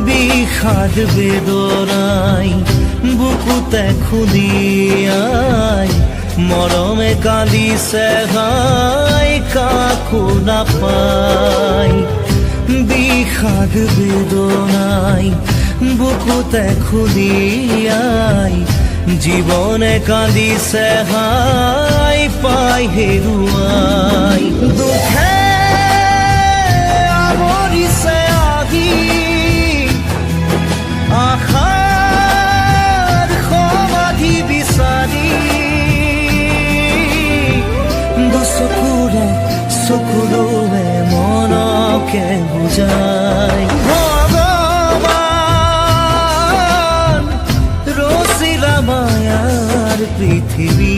বিষাদ বেদনাই বুকুতে খুলিয়াই মৰমে কান্দিছে হাই কাকো নাপাই বিষাদ বেদনাই বুকুতে খুলিয়াই জীবনে কান্দিছে হাই পাই হেৰুৱাই দুখে আৱৰিছে আহি আশাৰ সমাধি বিচাৰি দুচকুৰে চকুৰে মনকে বুজাই ভগৱান ৰচিলা মায়াৰ পৃথিৱী